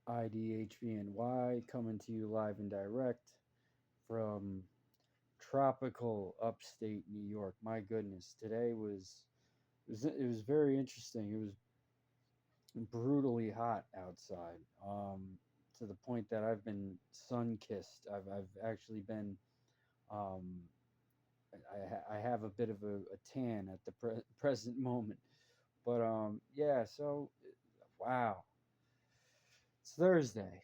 IDHVNY coming to you live and direct from tropical upstate New York. My goodness, today was very interesting. It was brutally hot outside, to the point that I've been sun kissed. I've actually been um, I have a bit of a tan at the present moment, but yeah. So wow, it's Thursday.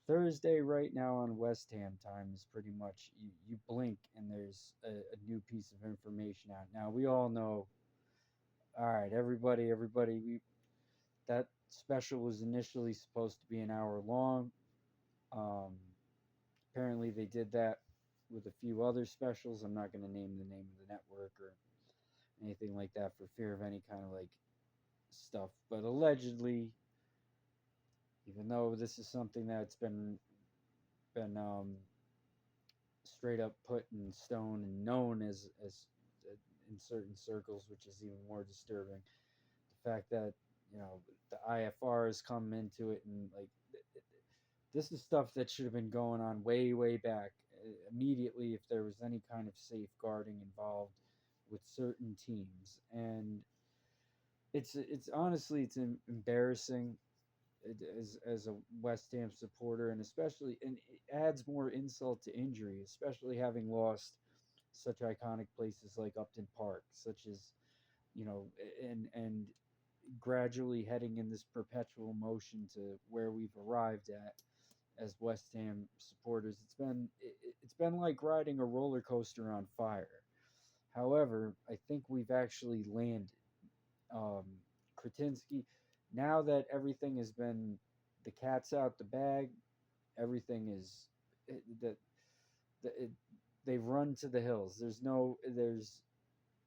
Thursday right now on West Ham time is pretty much you blink and there's a new piece of information out. Now we all know. All right, everybody, we that special was initially supposed to be an hour long. Um, Apparently they did that with a few other specials. I'm not going to name the name of the network or anything like that for fear of any kind of like stuff. But allegedly, even though this is something that's been straight up put in stone and known as in certain circles, which is even more disturbing. The fact that the IFR has come into it and like this is stuff that should have been going on way back immediately if there was any kind of safeguarding involved with certain teams. And it's honestly it's embarrassing as a West Ham supporter, and especially and it adds more insult to injury, especially having lost such iconic places like Upton Park, such as and gradually heading in this perpetual motion to where we've arrived at as West Ham supporters. It's been like riding a roller coaster on fire. However, I think we've actually landed. Um, Kretinsky, now that everything has been the cat's out the bag, everything is that it, they've run to the hills. There's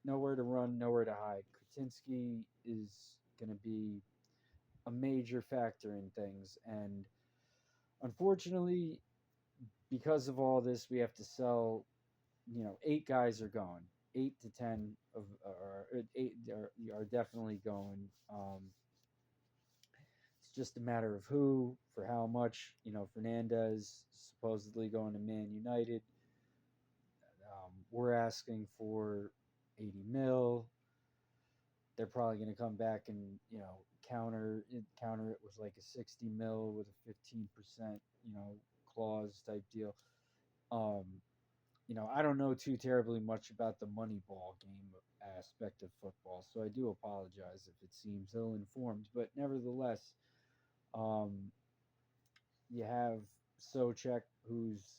nowhere to run, nowhere to hide. Kretinsky is going to be a major factor in things, and unfortunately, because of all this, we have to sell. Eight guys are gone. 8 to 10 of or eight are definitely going. It's just a matter of who, for how much. Fernandez supposedly going to Man United. We're asking for 80 mil. They're probably going to come back and counter it with like a 60 mil with a 15% clause type deal. Um, I don't know too terribly much about the money ball game aspect of football, so I do apologize if it seems ill informed. But nevertheless, um, you have Socek, who's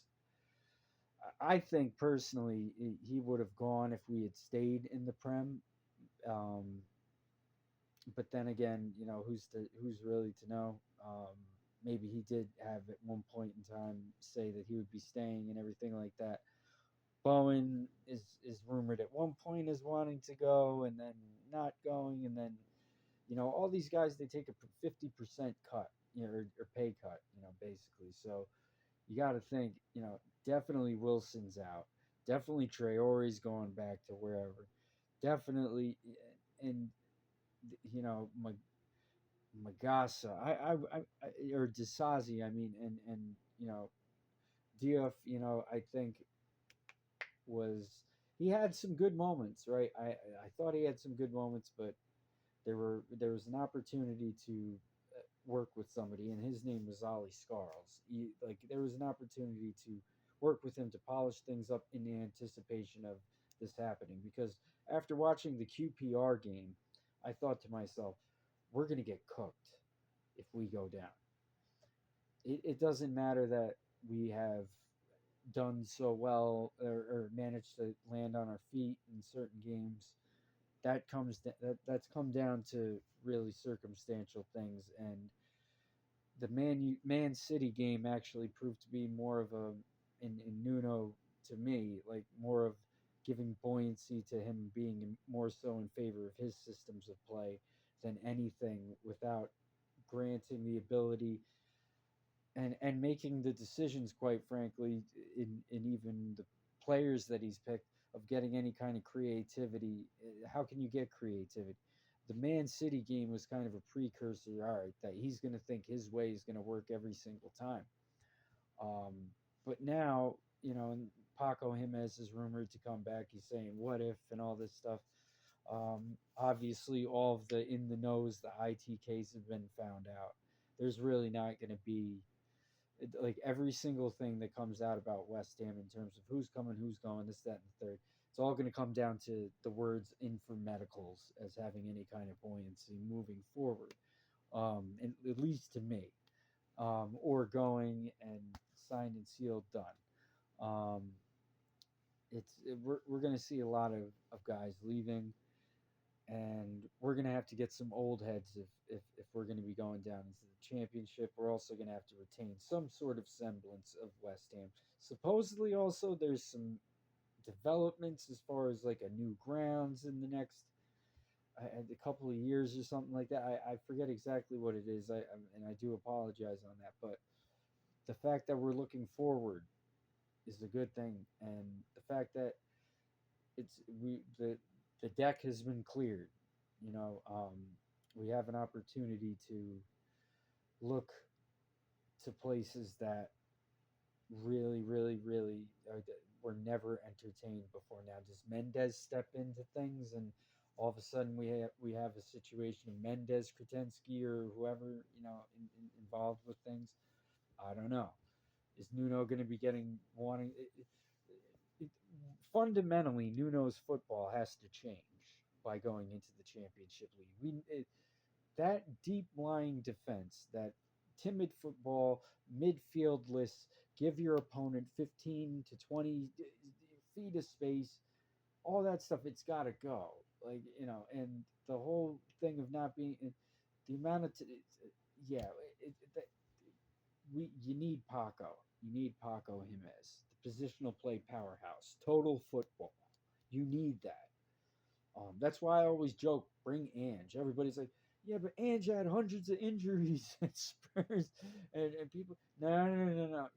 I think personally he would have gone if we had stayed in the Prem. Um, but then again, who's really to know? Maybe he did have at one point in time say that he would be staying and everything like that. Bowen is rumored at one point as wanting to go and then not going, and then all these guys they take a 50% cut, or pay cut, basically. So you got to think, definitely Wilson's out, definitely Traore's going back to wherever, definitely, and Magasa, or Disazi, I mean, and Diouf, I think was he had some good moments, right? I thought he had some good moments, but there was an opportunity to work with somebody, and his name was Ollie Scarles. Like there was an opportunity to work with him to polish things up in the anticipation of this happening. Because after watching the QPR game, I thought to myself, we're gonna get cooked if we go down. It doesn't matter that we have done so well or managed to land on our feet in certain games. That's come down to really circumstantial things, and the Man City game actually proved to be more of a in Nuno, to me, like more of giving buoyancy to him being more so in favor of his systems of play than anything, without granting the ability and making the decisions, quite frankly, in even the players that he's picked, of getting any kind of creativity. How can you get creativity? the Man City game was kind of a precursor. All right, that he's going to think his way is going to work every single time. Um, but now, and Paco Jimenez is rumored to come back. He's saying what if and all this stuff. Obviously, all of the in the knows, the ITKs have been found out. There's really not going to be like every single thing that comes out about West Ham in terms of who's coming, who's going, this, that, and the third. It's all going to come down to the words medicals as having any kind of buoyancy moving forward, and at least to me, or going and signed and sealed done. Um, we're going to see a lot of guys leaving, and we're going to have to get some old heads if we're going to be going down into the championship. We're also going to have to retain some sort of semblance of West Ham. Supposedly, also there's some developments as far as like a new grounds in the next a couple of years or something like that. I forget exactly what it is. And I do apologize on that, but the fact that we're looking forward is a good thing, and the fact that it's we the deck has been cleared. You know, we have an opportunity to look to places that really, really, really were never entertained before. Now, does Mendez step into things, and all of a sudden we have a situation of Mendez, Kretensky, or whoever involved with things? I don't know. Is Nuno going to be getting wanting? It, fundamentally, Nuno's football has to change by going into the championship league. That deep lying defense, that timid football, midfieldless, give your opponent 15 to 20 feet of space, all that stuff, it's got to go. And the whole thing of not being the amount of yeah, that you need Paco. You need Paco Jimenez, the positional play powerhouse, total football. You need that. That's why I always joke, bring Ange. Everybody's like, yeah, but Ange had hundreds of injuries at Spurs, and people, no.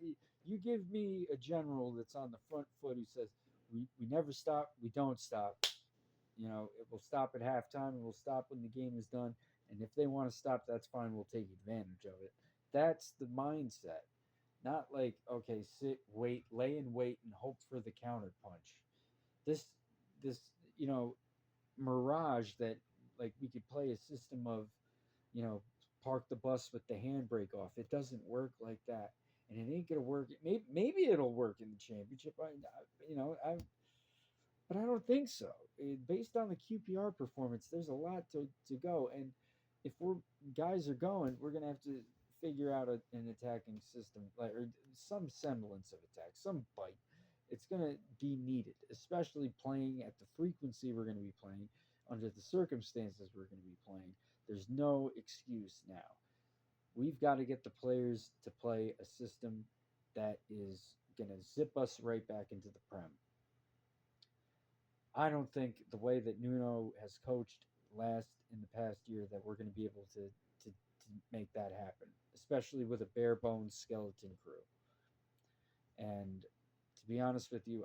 You give me a general that's on the front foot who says, we never stop, we don't stop. It will stop at halftime, and we'll stop when the game is done. And if they want to stop, that's fine. We'll take advantage of it. That's the mindset. Not like, okay, sit, wait, lay in wait, and hope for the counter punch. This, this, you know, mirage that like we could play a system of, you know, park the bus with the handbrake off. It doesn't work like that, and it ain't gonna work. Maybe it'll work in the championship. But I don't think so. Based on the QPR performance, there's a lot to go, and if we're guys are going, we're gonna have to figure out an attacking system, like or some semblance of attack, some bite. It's gonna be needed, especially playing at the frequency we're gonna be playing, under the circumstances we're gonna be playing. There's no excuse now. We've got to get the players to play a system that is gonna zip us right back into the Prem. I don't think the way that Nuno has coached in the past year that we're going to be able to make that happen, especially with a bare bones skeleton crew. And to be honest with you,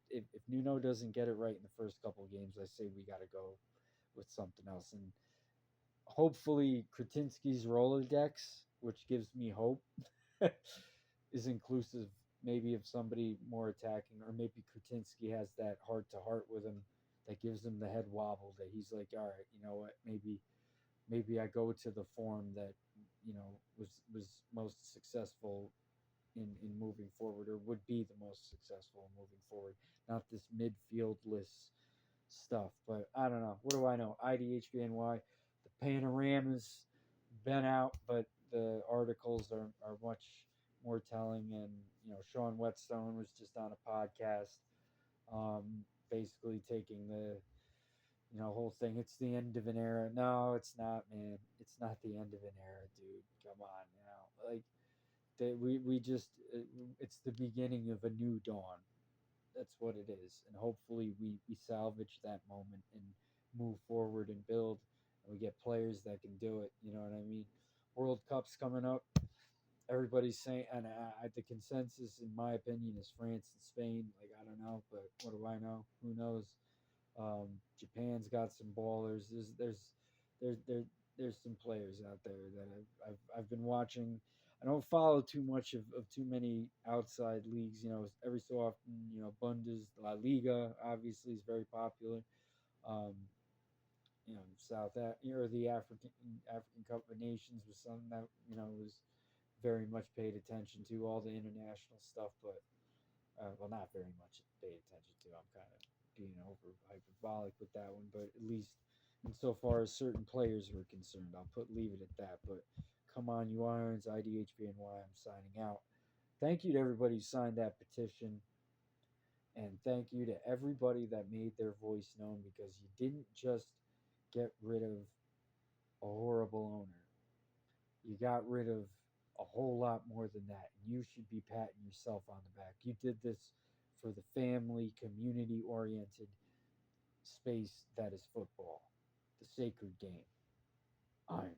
if Nuno doesn't get it right in the first couple of games, I say we got to go with something else. And hopefully, Kretinsky's Rolodex, which gives me hope, is inclusive maybe of somebody more attacking, or maybe Kretinsky has that heart to heart with him that gives him the head wobble that he's like, all right, you know what, maybe I go to the form that was most successful in moving forward, or would be the most successful in moving forward, not this midfieldless stuff. But I don't know. What do I know? IDHBNY, the panoramas been out, but the articles are much more telling. And Sean Whetstone was just on a podcast, basically taking the whole thing. It's the end of an era. No, it's not, man. It's not the end of an era, dude. Come on now. Like we just it's the beginning of a new dawn. That's what it is, and hopefully we salvage that moment and move forward and build, and we get players that can do it. You know what I mean? World Cup's coming up. Everybody's saying, and the consensus, in my opinion, is France and Spain. Like, I don't know, but what do I know? Who knows? Japan's got some ballers. there's some players out there that I've been watching. I don't follow too much of too many outside leagues. Every so often, Bundes, La Liga obviously is very popular. Um, or the African Cup of Nations was something that was very much paid attention to. All the international stuff, but well, not very much paid attention to. I'm kind of being over hyperbolic with that one, but at least insofar as certain players were concerned, leave it at that. But come on, you Irons, IDHBNY. I'm signing out. Thank you to everybody who signed that petition. And thank you to everybody that made their voice known, because you didn't just get rid of a horrible owner. You got rid of a whole lot more than that. And you should be patting yourself on the back. You did this for the family, community oriented space that is football, the sacred game. Iron.